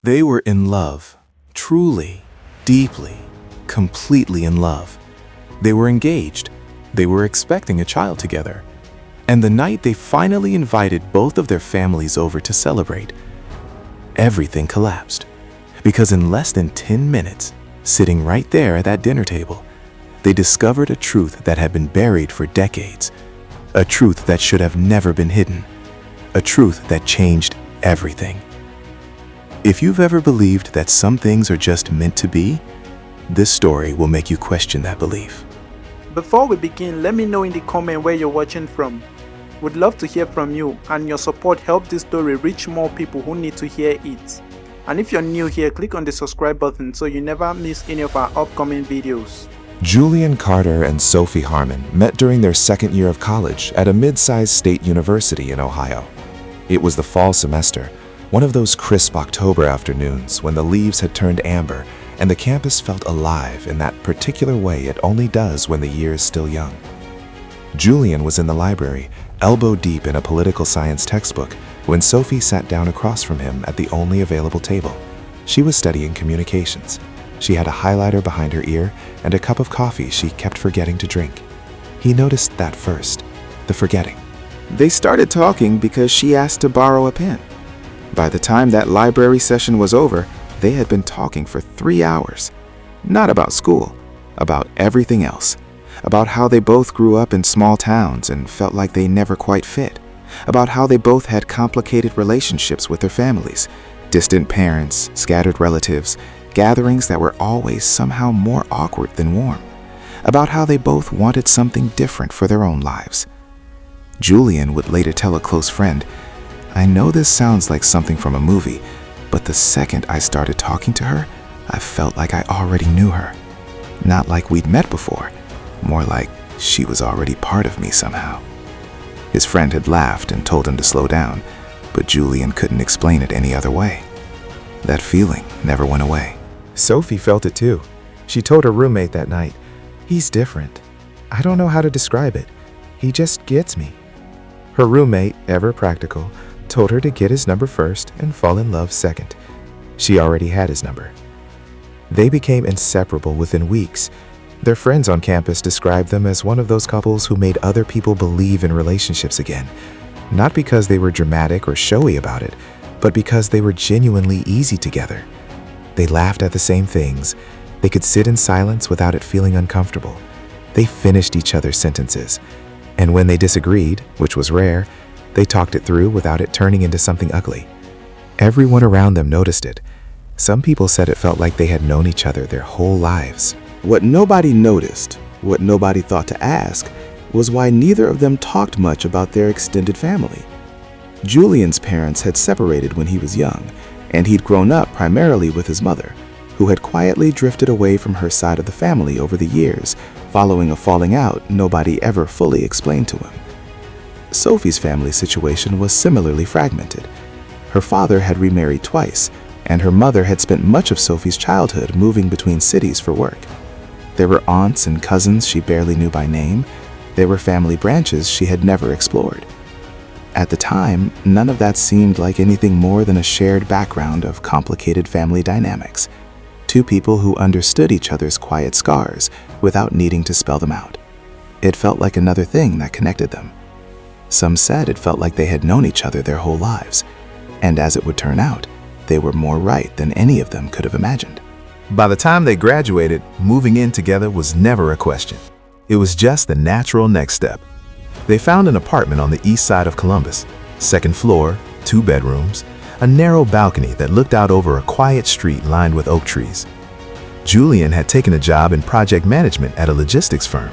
They were in love, truly, deeply, completely in love. They were engaged. They were expecting a child together. And the night they finally invited both of their families over to celebrate, everything collapsed. Because in less than 10 minutes, sitting right there at that dinner table, they discovered a truth that had been buried for decades, a truth that should have never been hidden, a truth that changed everything. If you've ever believed that some things are just meant to be, this story will make you question that belief. Before we begin, let me know in the comment where you're watching from. Would love to hear from you, and your support helps this story reach more people who need to hear it. And if you're new here, click on the subscribe button so you never miss any of our upcoming videos. Julian Carter and Sophie Harmon met during their second year of college at a mid-sized state university in Ohio. It was the fall semester, one of those crisp October afternoons when the leaves had turned amber and the campus felt alive in that particular way it only does when the year is still young. Julian was in the library, elbow deep in a political science textbook, when Sophie sat down across from him at the only available table. She was studying communications. She had a highlighter behind her ear and a cup of coffee she kept forgetting to drink. He noticed that first, the forgetting. They started talking because she asked to borrow a pen. By the time that library session was over, they had been talking for 3 hours. Not about school, about everything else. About how they both grew up in small towns and felt like they never quite fit. About how they both had complicated relationships with their families, distant parents, scattered relatives, gatherings that were always somehow more awkward than warm. About how they both wanted something different for their own lives. Julian would later tell a close friend, "I know this sounds like something from a movie, but the second I started talking to her, I felt like I already knew her. Not like we'd met before, more like she was already part of me somehow." His friend had laughed and told him to slow down, but Julian couldn't explain it any other way. That feeling never went away. Sophie felt it too. She told her roommate that night, "He's different. I don't know how to describe it. He just gets me." Her roommate, ever practical, told her to get his number first and fall in love second. She already had his number. They became inseparable within weeks. Their friends on campus described them as one of those couples who made other people believe in relationships again, not because they were dramatic or showy about it, but because they were genuinely easy together. They laughed at the same things. They could sit in silence without it feeling uncomfortable. They finished each other's sentences. And when they disagreed, which was rare, they talked it through without it turning into something ugly. Everyone around them noticed it. Some people said it felt like they had known each other their whole lives. What nobody noticed, what nobody thought to ask, was why neither of them talked much about their extended family. Julian's parents had separated when he was young, and he'd grown up primarily with his mother, who had quietly drifted away from her side of the family over the years, following a falling out nobody ever fully explained to him. Sophie's family situation was similarly fragmented. Her father had remarried twice, and her mother had spent much of Sophie's childhood moving between cities for work. There were aunts and cousins she barely knew by name. There were family branches she had never explored. At the time, none of that seemed like anything more than a shared background of complicated family dynamics. Two people who understood each other's quiet scars without needing to spell them out. It felt like another thing that connected them. Some said it felt like they had known each other their whole lives, and as it would turn out, they were more right than any of them could have imagined. By the time they graduated, moving in together was never a question. It was just the natural next step. They found an apartment on the east side of Columbus, second floor, 2 bedrooms, a narrow balcony that looked out over a quiet street lined with oak trees. Julian had taken a job in project management at a logistics firm.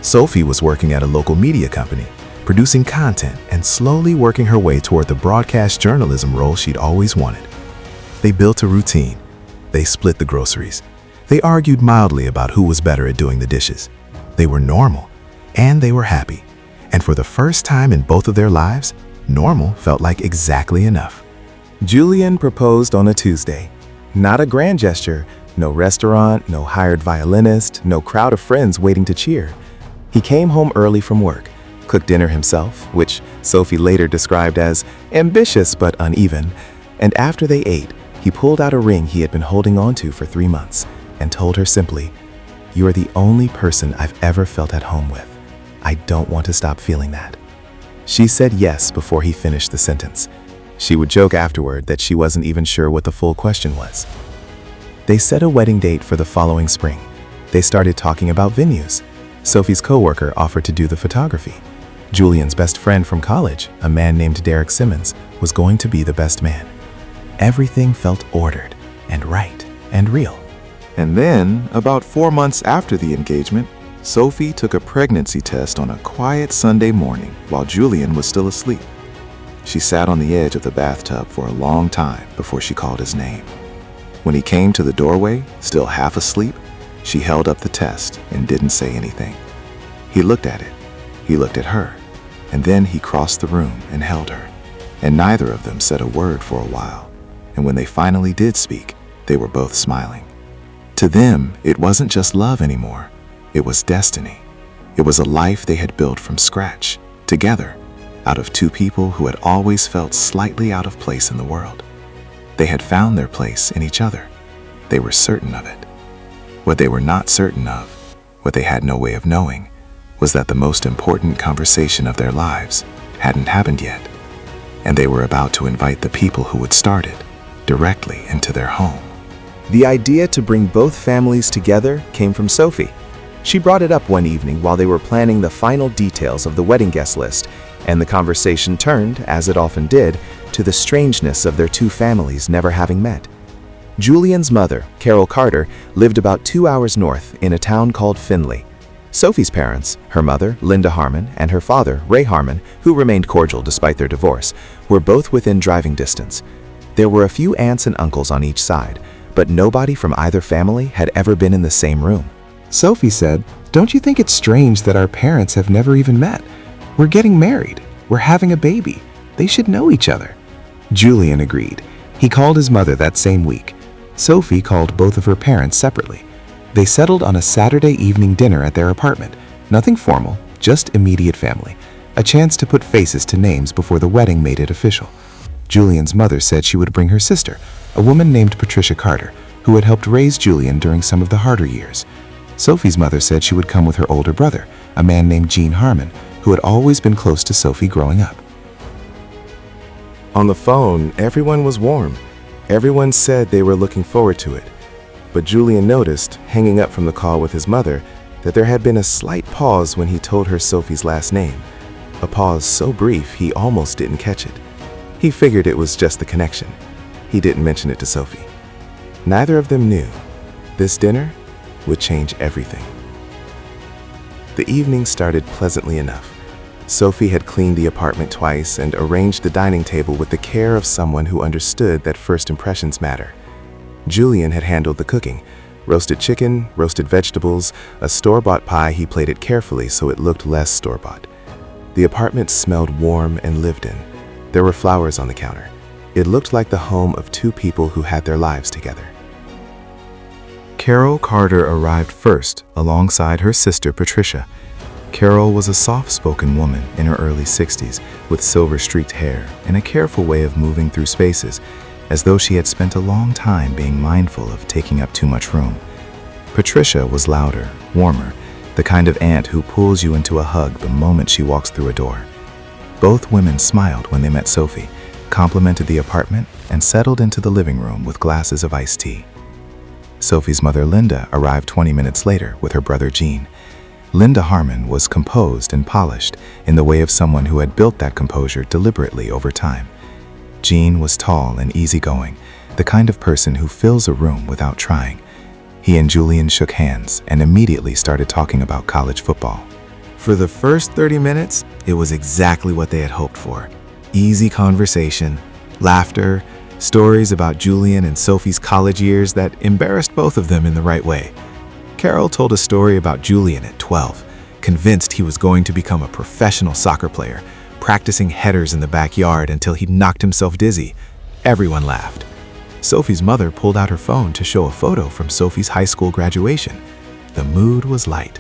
Sophie was working at a local media company, producing content and slowly working her way toward the broadcast journalism role she'd always wanted. They built a routine. They split the groceries. They argued mildly about who was better at doing the dishes. They were normal, and they were happy. And for the first time in both of their lives, normal felt like exactly enough. Julian proposed on a Tuesday. Not a grand gesture, no restaurant, no hired violinist, no crowd of friends waiting to cheer. He came home early from work, cooked dinner himself, which Sophie later described as ambitious but uneven, and after they ate, He pulled out a ring he had been holding on to for 3 months and told her simply, "You are the only person I've ever felt at home with. I don't want to stop feeling that." She said yes before he finished the sentence. She would joke afterward that she wasn't even sure what the full question was. They set a wedding date for the following spring. They started talking about venues. Sophie's coworker offered to do the photography. Julian's best friend from college, a man named Derek Simmons, was going to be the best man. Everything felt ordered and right and real. And then, about 4 months after the engagement, Sophie took a pregnancy test on a quiet Sunday morning while Julian was still asleep. She sat on the edge of the bathtub for a long time before she called his name. When he came to the doorway, still half asleep, she held up the test and didn't say anything. He looked at it. He looked at her. And then he crossed the room and held her. And neither of them said a word for a while. And when they finally did speak, they were both smiling. To them, it wasn't just love anymore. It was destiny. It was a life they had built from scratch, together, out of two people who had always felt slightly out of place in the world. They had found their place in each other. They were certain of it. What they were not certain of, what they had no way of knowing, was that the most important conversation of their lives hadn't happened yet, and they were about to invite the people who would start it directly into their home. The idea to bring both families together came from Sophie. She brought it up one evening while they were planning the final details of the wedding guest list, and the conversation turned, as it often did, to the strangeness of their two families never having met. Julian's mother, Carol Carter, lived about 2 hours north in a town called Findlay. Sophie's parents, her mother, Linda Harmon, and her father, Ray Harmon, who remained cordial despite their divorce, were both within driving distance. There were a few aunts and uncles on each side, but nobody from either family had ever been in the same room. Sophie said, "Don't you think it's strange that our parents have never even met? We're getting married. We're having a baby. They should know each other." Julian agreed. He called his mother that same week. Sophie called both of her parents separately. They settled on a Saturday evening dinner at their apartment. Nothing formal, just immediate family. A chance to put faces to names before the wedding made it official. Julian's mother said she would bring her sister, a woman named Patricia Carter, who had helped raise Julian during some of the harder years. Sophie's mother said she would come with her older brother, a man named Gene Harmon, who had always been close to Sophie growing up. On the phone, everyone was warm. Everyone said they were looking forward to it. But Julian noticed, hanging up from the call with his mother, that there had been a slight pause when he told her Sophie's last name. A pause so brief he almost didn't catch it. He figured it was just the connection. He didn't mention it to Sophie. Neither of them knew. This dinner would change everything. The evening started pleasantly enough. Sophie had cleaned the apartment twice and arranged the dining table with the care of someone who understood that first impressions matter. Julian had handled the cooking. Roasted chicken, roasted vegetables, a store-bought pie. He plated carefully so it looked less store-bought. The apartment smelled warm and lived in. There were flowers on the counter. It looked like the home of two people who had their lives together. Carol Carter arrived first, alongside her sister Patricia. Carol was a soft-spoken woman in her early 60s with silver-streaked hair and a careful way of moving through spaces, as though she had spent a long time being mindful of taking up too much room. Patricia was louder, warmer, the kind of aunt who pulls you into a hug the moment she walks through a door. Both women smiled when they met Sophie, complimented the apartment, and settled into the living room with glasses of iced tea. Sophie's mother, Linda, arrived 20 minutes later with her brother, Gene. Linda Harmon was composed and polished in the way of someone who had built that composure deliberately over time. Gene was tall and easygoing, the kind of person who fills a room without trying. He and Julian shook hands and immediately started talking about college football. For the first 30 minutes, it was exactly what they had hoped for. Easy conversation, laughter, stories about Julian and Sophie's college years that embarrassed both of them in the right way. Carol told a story about Julian at 12, convinced he was going to become a professional soccer player, practicing headers in the backyard until he knocked himself dizzy. Everyone laughed. Sophie's mother pulled out her phone to show a photo from Sophie's high school graduation. The mood was light.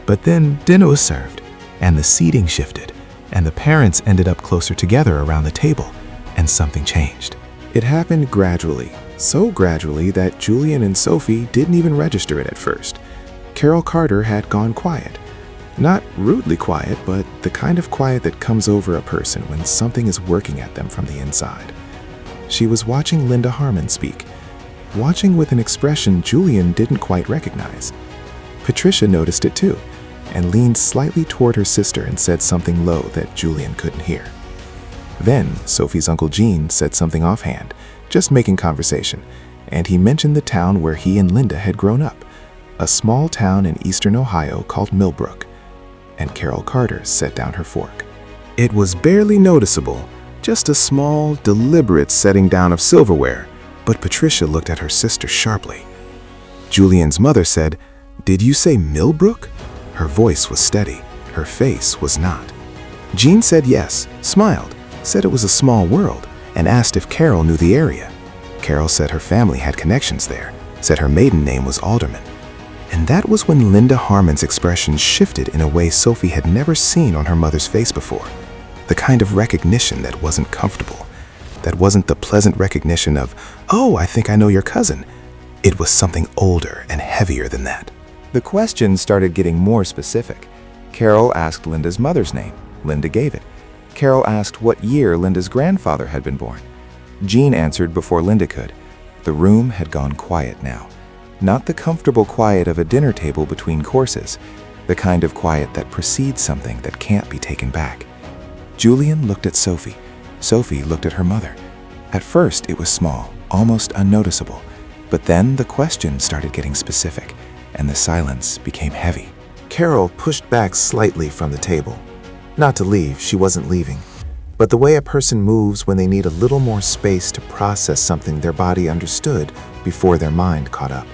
But then dinner was served, and the seating shifted, and the parents ended up closer together around the table, and something changed. It happened gradually, So gradually that Julian and Sophie didn't even register it at first. Carol Carter had gone quiet. Not rudely quiet, but the kind of quiet that comes over a person when something is working at them from the inside. She was watching Linda Harmon speak, watching with an expression Julian didn't quite recognize. Patricia noticed it too, and leaned slightly toward her sister and said something low that Julian couldn't hear. Then Sophie's Uncle Gene said something offhand, just making conversation, and he mentioned the town where he and Linda had grown up, a small town in eastern Ohio called Millbrook, and Carol Carter set down her fork. It was barely noticeable, just a small, deliberate setting down of silverware, but Patricia looked at her sister sharply. Julian's mother said, "Did you say Millbrook?" Her voice was steady, her face was not. Jean said yes, smiled, said it was a small world, and asked if Carol knew the area. Carol said her family had connections there, said her maiden name was Alderman. And that was when Linda Harmon's expression shifted in a way Sophie had never seen on her mother's face before. The kind of recognition that wasn't comfortable. That wasn't the pleasant recognition of, "Oh, I think I know your cousin." It was something older and heavier than that. The questions started getting more specific. Carol asked Linda's mother's name. Linda gave it. Carol asked what year Linda's grandfather had been born. Jean answered before Linda could. The room had gone quiet now. Not the comfortable quiet of a dinner table between courses, the kind of quiet that precedes something that can't be taken back. Julian looked at Sophie. Sophie looked at her mother. At first it was small, almost unnoticeable, but then the questions started getting specific, and the silence became heavy. Carol pushed back slightly from the table. Not to leave, she wasn't leaving, but the way a person moves when they need a little more space to process something their body understood before their mind caught up.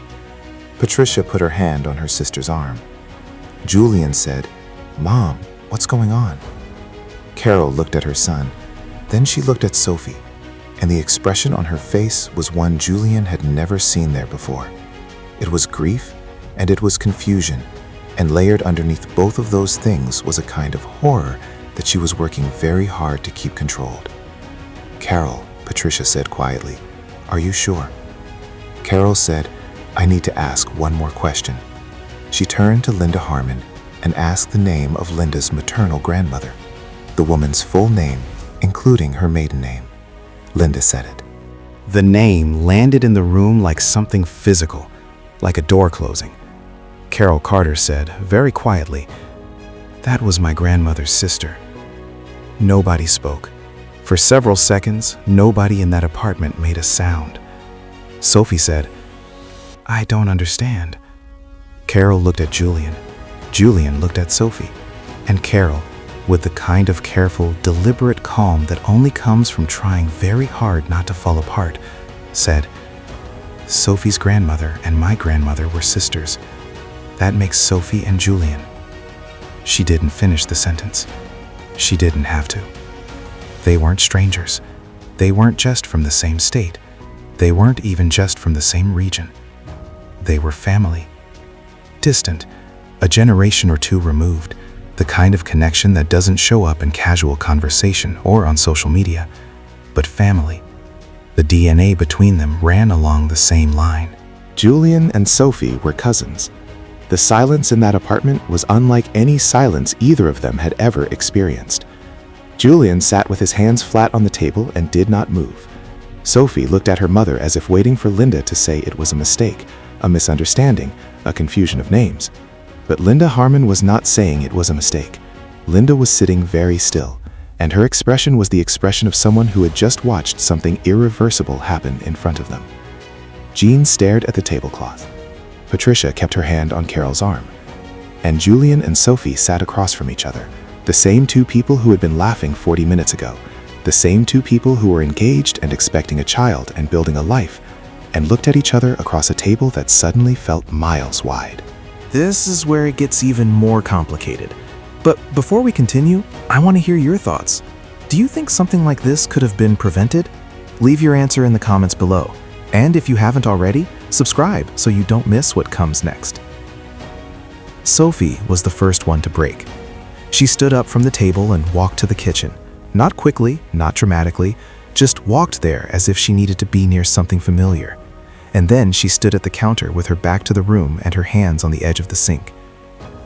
Patricia put her hand on her sister's arm. Julian said, "Mom, what's going on?" Carol looked at her son. Then she looked at Sophie, and the expression on her face was one Julian had never seen there before. It was grief, and it was confusion, and layered underneath both of those things was a kind of horror that she was working very hard to keep controlled. "Carol," Patricia said quietly, "are you sure?" Carol said, "I need to ask one more question." She turned to Linda Harmon and asked the name of Linda's maternal grandmother, the woman's full name, including her maiden name. Linda said it. The name landed in the room like something physical, like a door closing. Carol Carter said, very quietly, "That was my grandmother's sister." Nobody spoke. For several seconds, nobody in that apartment made a sound. Sophie said, "I don't understand." Carol looked at Julian. Julian looked at Sophie. And Carol, with the kind of careful, deliberate calm that only comes from trying very hard not to fall apart, said, "Sophie's grandmother and my grandmother were sisters. That makes Sophie and Julian." She didn't finish the sentence. She didn't have to. They weren't strangers. They weren't just from the same state. They weren't even just from the same region. They were family. Distant, a generation or two removed, the kind of connection that doesn't show up in casual conversation or on social media, but family. The DNA between them ran along the same line. Julian and Sophie were cousins. The silence in that apartment was unlike any silence either of them had ever experienced. Julian sat with his hands flat on the table and did not move. Sophie looked at her mother as if waiting for Linda to say it was a mistake, a misunderstanding, a confusion of names. But Linda Harmon was not saying it was a mistake. Linda was sitting very still, and her expression was the expression of someone who had just watched something irreversible happen in front of them. Jean stared at the tablecloth. Patricia kept her hand on Carol's arm. And Julian and Sophie sat across from each other, the same two people who had been laughing 40 minutes ago, the same two people who were engaged and expecting a child and building a life, and looked at each other across a table that suddenly felt miles wide. This is where it gets even more complicated. But before we continue, I want to hear your thoughts. Do you think something like this could have been prevented? Leave your answer in the comments below. And if you haven't already, subscribe so you don't miss what comes next. Sophie was the first one to break. She stood up from the table and walked to the kitchen. Not quickly, not dramatically, just walked there as if she needed to be near something familiar. And then she stood at the counter with her back to the room and her hands on the edge of the sink.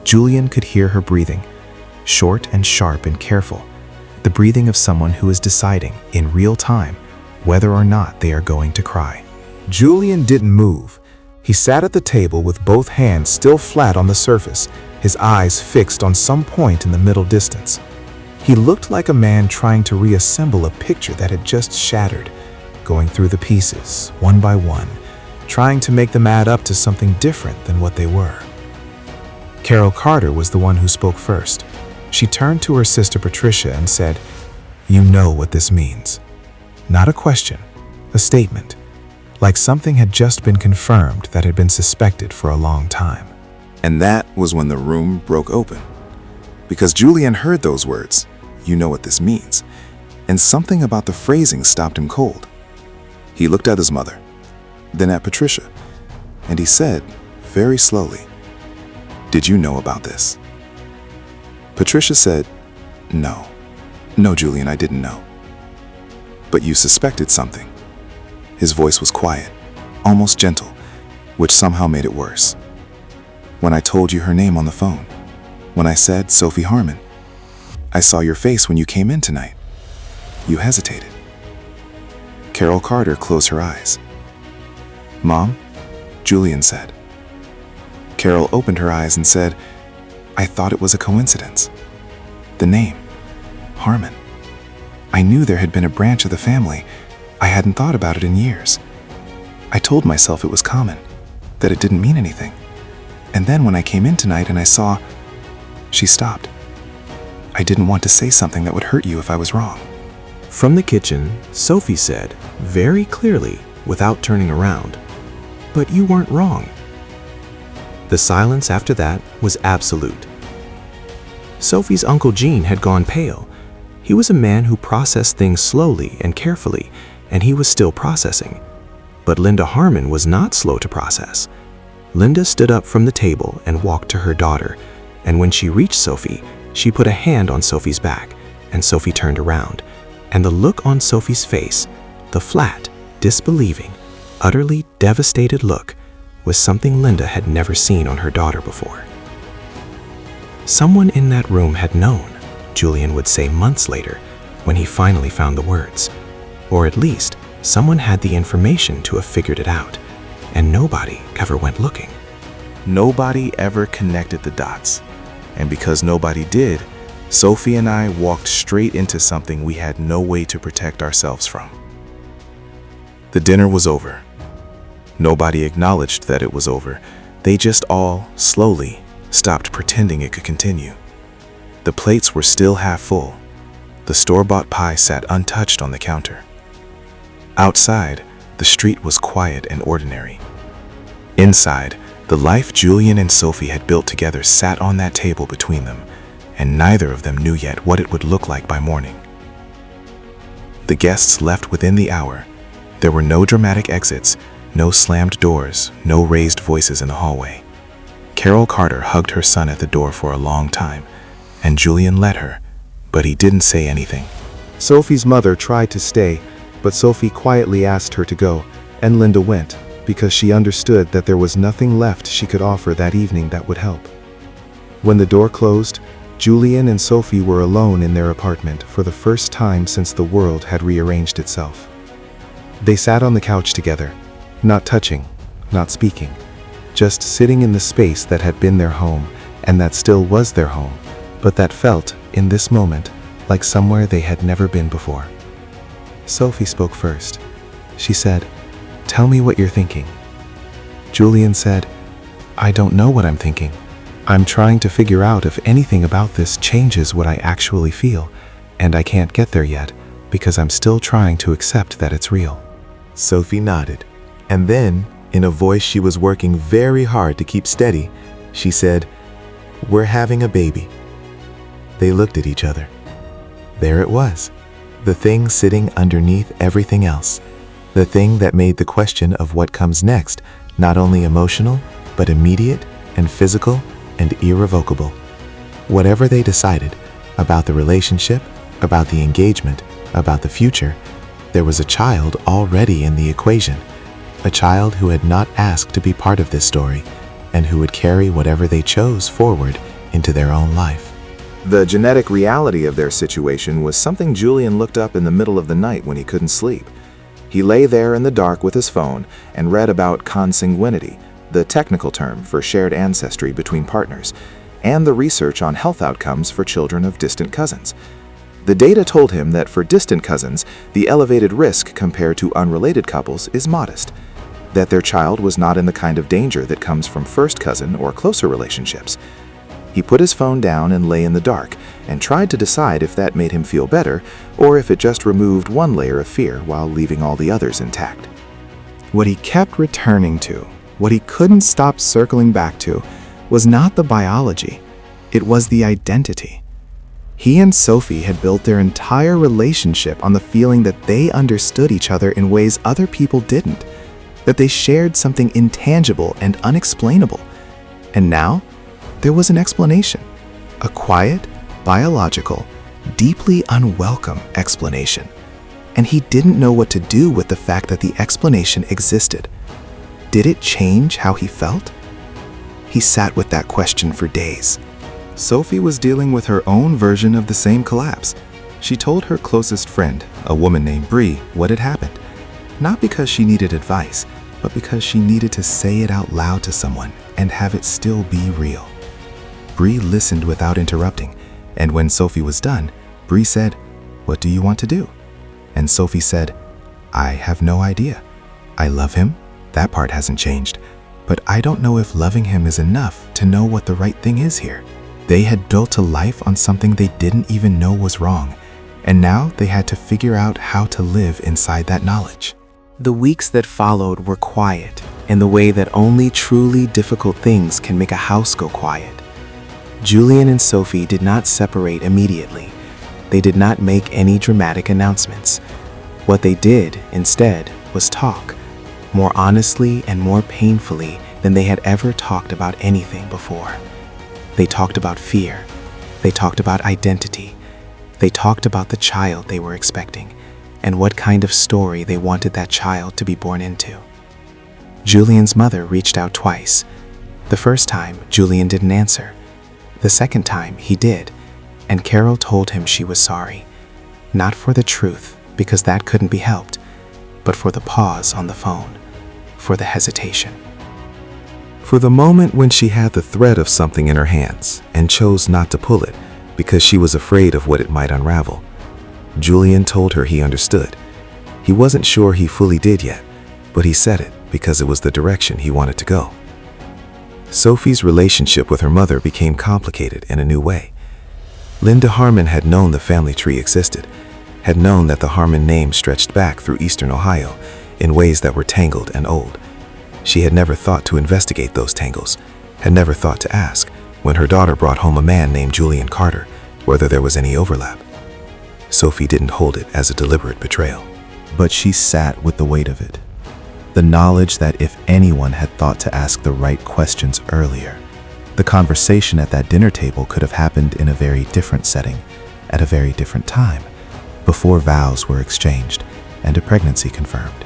Julian could hear her breathing, short and sharp and careful, the breathing of someone who is deciding, in real time, whether or not they are going to cry. Julian didn't move. He sat at the table with both hands still flat on the surface, his eyes fixed on some point in the middle distance. He looked like a man trying to reassemble a picture that had just shattered, going through the pieces, one by one, trying to make them add up to something different than what they were. Carol Carter was the one who spoke first. She turned to her sister Patricia and said, "You know what this means." Not a question, a statement, like something had just been confirmed that had been suspected for a long time. And that was when the room broke open. Because Julian heard those words, "You know what this means," and something about the phrasing stopped him cold. He looked at his mother, then at Patricia, and he said, very slowly, "Did you know about this?" Patricia said, "No. No, Julian, I didn't know." "But you suspected something." His voice was quiet, almost gentle, which somehow made it worse. "When I told you her name on the phone, when I said Sophie Harmon, I saw your face when you came in tonight. You hesitated." Carol Carter closed her eyes. "Mom," Julian said. Carol opened her eyes and said, "I thought it was a coincidence. The name, Harmon. I knew there had been a branch of the family. I hadn't thought about it in years. I told myself it was common, that it didn't mean anything. And then when I came in tonight and I saw..." She stopped. "I didn't want to say something that would hurt you if I was wrong." From the kitchen, Sophie said, very clearly, without turning around, "But you weren't wrong." The silence after that was absolute. Sophie's Uncle Gene had gone pale. He was a man who processed things slowly and carefully, and he was still processing. But Linda Harmon was not slow to process. Linda stood up from the table and walked to her daughter, and when she reached Sophie, she put a hand on Sophie's back, and Sophie turned around, and the look on Sophie's face, the flat, disbelieving, utterly devastated look, was something Linda had never seen on her daughter before. Someone in that room had known, Julian would say months later, when he finally found the words. Or at least, someone had the information to have figured it out, and nobody ever went looking. Nobody ever connected the dots. And because nobody did, Sophie and I walked straight into something we had no way to protect ourselves from. The dinner was over. Nobody acknowledged that it was over. They just all, slowly, stopped pretending it could continue. The plates were still half full. The store-bought pie sat untouched on the counter. Outside, the street was quiet and ordinary. Inside, the life Julian and Sophie had built together sat on that table between them, and neither of them knew yet what it would look like by morning. The guests left within the hour. There were no dramatic exits, no slammed doors, no raised voices in the hallway. Carol Carter hugged her son at the door for a long time, and Julian let her, but he didn't say anything. Sophie's mother tried to stay, but Sophie quietly asked her to go, and Linda went, because she understood that there was nothing left she could offer that evening that would help. When the door closed, Julian and Sophie were alone in their apartment for the first time since the world had rearranged itself. They sat on the couch together, not touching, not speaking, just sitting in the space that had been their home and that still was their home, but that felt, in this moment, like somewhere they had never been before. Sophie spoke first. She said, "Tell me what you're thinking." Julian said, "I don't know what I'm thinking. I'm trying to figure out if anything about this changes what I actually feel, and I can't get there yet because I'm still trying to accept that it's real." Sophie nodded, and then, in a voice she was working very hard to keep steady, she said, "We're having a baby." They looked at each other. There it was, the thing sitting underneath everything else, the thing that made the question of what comes next not only emotional, but immediate and physical and irrevocable. Whatever they decided about the relationship, about the engagement, about the future, There was a child already in the equation, a child who had not asked to be part of this story and who would carry whatever they chose forward into their own life. The genetic reality of their situation was something Julian looked up in the middle of the night when he couldn't sleep. He lay there in the dark with his phone and read about consanguinity, the technical term for shared ancestry between partners, and the research on health outcomes for children of distant cousins. The data told him that for distant cousins, the elevated risk compared to unrelated couples is modest, that their child was not in the kind of danger that comes from first cousin or closer relationships. He put his phone down and lay in the dark and tried to decide if that made him feel better or if it just removed one layer of fear while leaving all the others intact. What he kept returning to, what he couldn't stop circling back to, was not the biology, it was the identity. He and Sophie had built their entire relationship on the feeling that they understood each other in ways other people didn't, that they shared something intangible and unexplainable. And now, there was an explanation, a quiet, biological, deeply unwelcome explanation. And he didn't know what to do with the fact that the explanation existed. Did it change how he felt? He sat with that question for days. Sophie was dealing with her own version of the same collapse. She told her closest friend, a woman named Bree, what had happened. Not because she needed advice, but because she needed to say it out loud to someone and have it still be real. Bree listened without interrupting, and when Sophie was done, Bree said, "What do you want to do?" And Sophie said, "I have no idea. I love him, that part hasn't changed, but I don't know if loving him is enough to know what the right thing is here." They had built a life on something they didn't even know was wrong, and now they had to figure out how to live inside that knowledge. The weeks that followed were quiet in the way that only truly difficult things can make a house go quiet. Julian and Sophie did not separate immediately. They did not make any dramatic announcements. What they did, instead, was talk, more honestly and more painfully than they had ever talked about anything before. They talked about fear. They talked about identity. They talked about the child they were expecting and what kind of story they wanted that child to be born into. Julian's mother reached out twice. The first time, Julian didn't answer. The second time, he did, and Carol told him she was sorry. Not for the truth, because that couldn't be helped, but for the pause on the phone, for the hesitation. For the moment when she had the thread of something in her hands and chose not to pull it because she was afraid of what it might unravel, Julian told her he understood. He wasn't sure he fully did yet, but he said it because it was the direction he wanted to go. Sophie's relationship with her mother became complicated in a new way. Linda Harmon had known the family tree existed, had known that the Harmon name stretched back through eastern Ohio in ways that were tangled and old. She had never thought to investigate those tangles, had never thought to ask, when her daughter brought home a man named Julian Carter, whether there was any overlap. Sophie didn't hold it as a deliberate betrayal. But she sat with the weight of it. The knowledge that if anyone had thought to ask the right questions earlier, the conversation at that dinner table could have happened in a very different setting, at a very different time, before vows were exchanged and a pregnancy confirmed.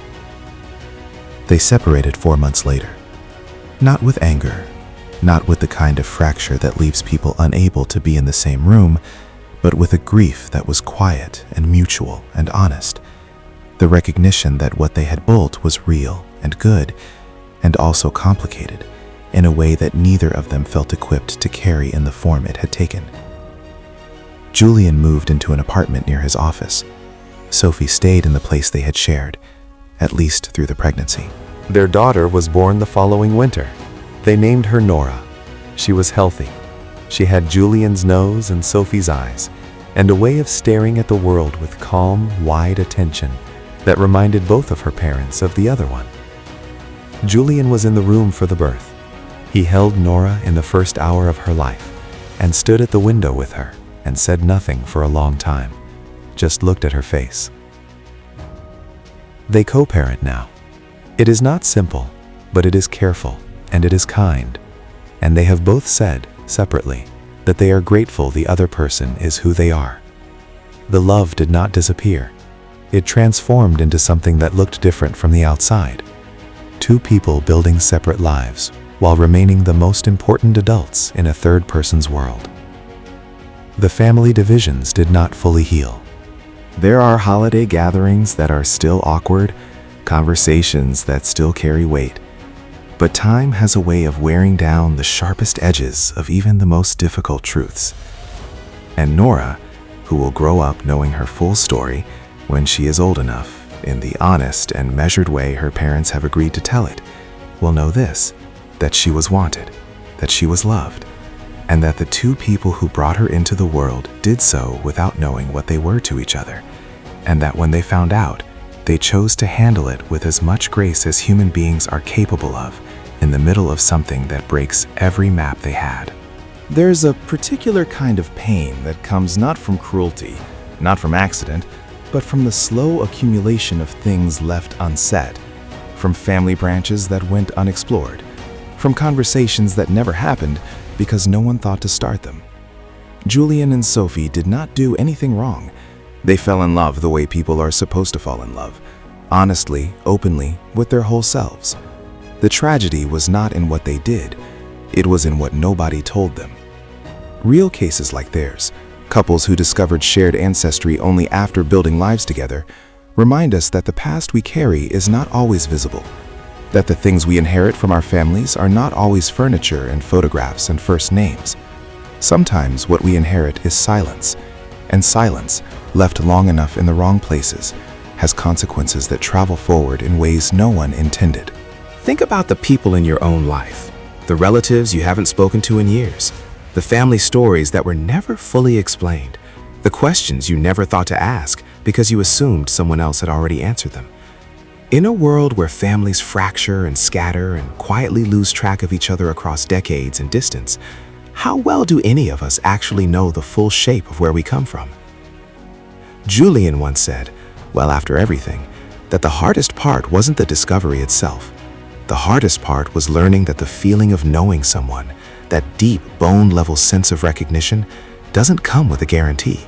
They separated 4 months later. Not with anger, not with the kind of fracture that leaves people unable to be in the same room, but with a grief that was quiet and mutual and honest. The recognition that what they had built was real and good, and also complicated, in a way that neither of them felt equipped to carry in the form it had taken. Julian moved into an apartment near his office. Sophie stayed in the place they had shared, at least through the pregnancy. Their daughter was born the following winter. They named her Nora. She was healthy. She had Julian's nose and Sophie's eyes, and a way of staring at the world with calm, wide attention that reminded both of her parents of the other one. Julian was in the room for the birth. He held Nora in the first hour of her life and stood at the window with her and said nothing for a long time, just looked at her face. They co-parent now. It is not simple, but it is careful and it is kind, and they have both said, separately, that they are grateful the other person is who they are. The love did not disappear. It transformed into something that looked different from the outside. Two people building separate lives while remaining the most important adults in a third person's world. The family divisions did not fully heal. There are holiday gatherings that are still awkward, conversations that still carry weight. But time has a way of wearing down the sharpest edges of even the most difficult truths. And Nora, who will grow up knowing her full story when she is old enough, in the honest and measured way her parents have agreed to tell it, will know this, that she was wanted, that she was loved, and that the two people who brought her into the world did so without knowing what they were to each other, and that when they found out, they chose to handle it with as much grace as human beings are capable of in the middle of something that breaks every map they had. There's a particular kind of pain that comes not from cruelty, not from accident, but from the slow accumulation of things left unsaid, from family branches that went unexplored, from conversations that never happened because no one thought to start them. Julian and Sophie did not do anything wrong. They fell in love the way people are supposed to fall in love, honestly, openly, with their whole selves. The tragedy was not in what they did, it was in what nobody told them. Real cases like theirs, couples who discovered shared ancestry only after building lives together, remind us that the past we carry is not always visible, that the things we inherit from our families are not always furniture and photographs and first names. Sometimes what we inherit is silence, and silence, left long enough in the wrong places, has consequences that travel forward in ways no one intended. Think about the people in your own life, the relatives you haven't spoken to in years, the family stories that were never fully explained, the questions you never thought to ask because you assumed someone else had already answered them. In a world where families fracture and scatter and quietly lose track of each other across decades and distance, how well do any of us actually know the full shape of where we come from? Julian once said, well after everything, that the hardest part wasn't the discovery itself. The hardest part was learning that the feeling of knowing someone, that deep bone-level sense of recognition, doesn't come with a guarantee.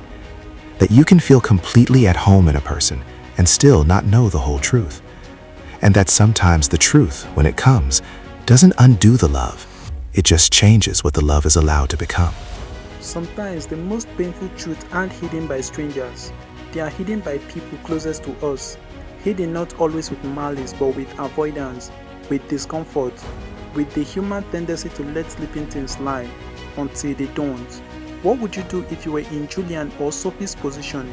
That you can feel completely at home in a person and still not know the whole truth. And that sometimes the truth, when it comes, doesn't undo the love. It just changes what the love is allowed to become. Sometimes the most painful truths aren't hidden by strangers. They are hidden by people closest to us. Hidden not always with malice, but with avoidance, with discomfort, with the human tendency to let sleeping things lie until they don't. What would you do if you were in Julian or Sophie's position?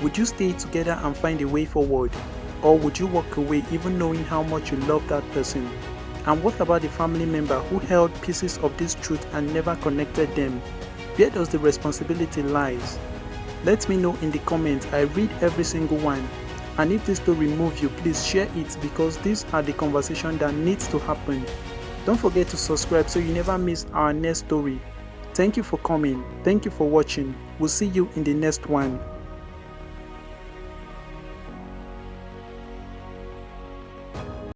Would you stay together and find a way forward? Or would you walk away even knowing how much you love that person? And what about the family member who held pieces of this truth and never connected them? Where does the responsibility lies? Let me know in the comments. I read every single one. And if this story moves you, please share it because these are the conversations that needs to happen. Don't forget to subscribe so you never miss our next story. Thank you for coming. Thank you for watching. We'll see you in the next one.